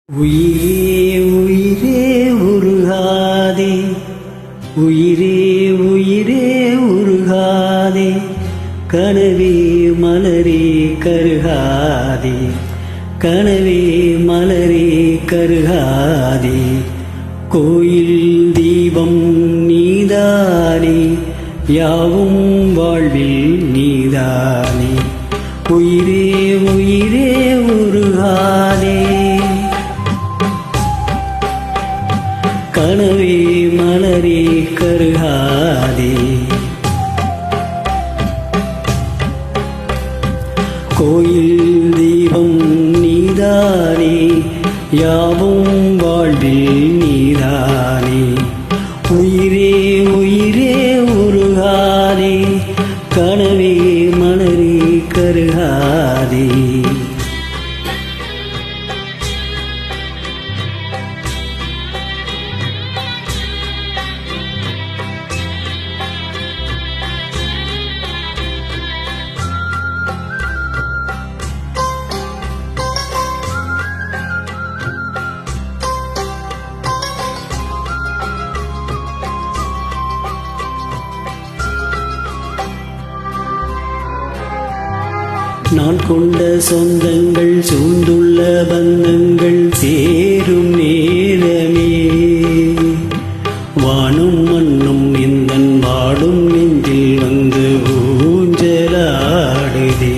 உயிரே உயிரே உருகாதே, உயிரே உயிரே உருகாதே, கனவே மலரே கருகாதே, கனவே மலரே கருகாதே. கோயில் தீபம் நீதானே, யாவும் வாழ்வில் நீதானே. உயிரே உயிரே உருகாதே, கனவே மலரே கருகாதே. கோயில் தீபம் நீதானே, யாவும் வாழ்வில் நீதானே. உயிரே உயிரே உருகாதே, கனவே மலரே கருகாதே. நான் கொண்ட சொந்தங்கள் சூழ்ந்துள்ள பந்தங்கள் சேரும் நேரமே, வானும் மண்ணும் எந்தன் வாடும் நெஞ்சில் வந்து ஊஞ்சலாடுதே.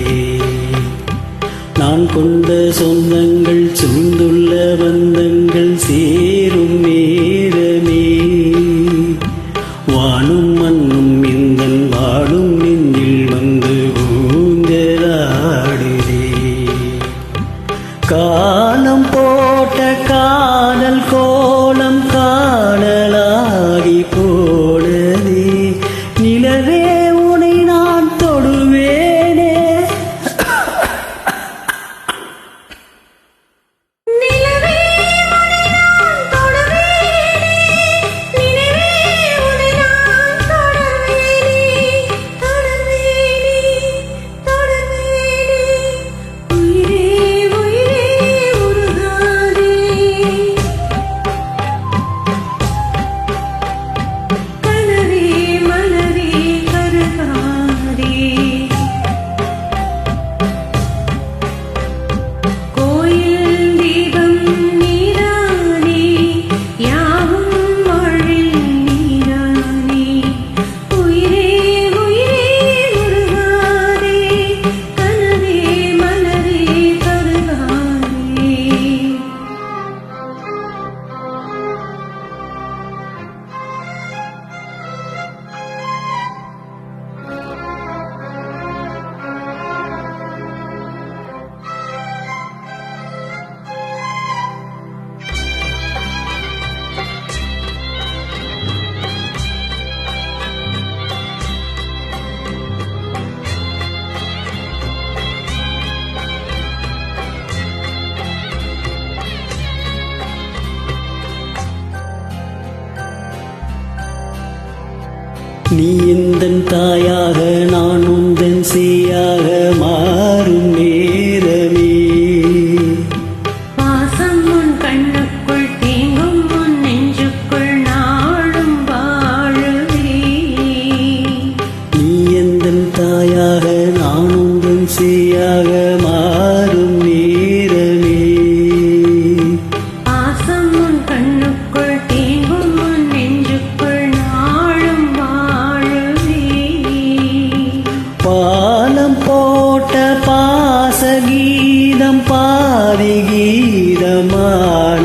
நான் கொண்ட சொந்தங்கள் சூழ்ந்துள்ள பந்தங்கள் சேரும் நேரமே, வானும் மண்ணும் எந்தன் வாடும் நெஞ்சில் வந்து காலம் போட்ட காதல் கோலம் காணலாகி போனதே. நிலவே உனை நான் தொடுவேனே, நீ எந்தன் தாயாக நான் உந்தன் சேயாக மாறும் நேரமே. பாசம் உன் கண்ணுக்குள் தேங்கும் உன் நெஞ்சுக்குள் நாளும் வாழவே. நீ எந்தன் தாயாக நான் உந்தன் சேயாக மாறும் நேரமே. பாசம் உன் கண்ணுக்குள் தேங்கும் உன் நெஞ்சுக்குள் நாளும் வாழவே. பாலம் போட்ட பாசகீதம் பாதி கீதமான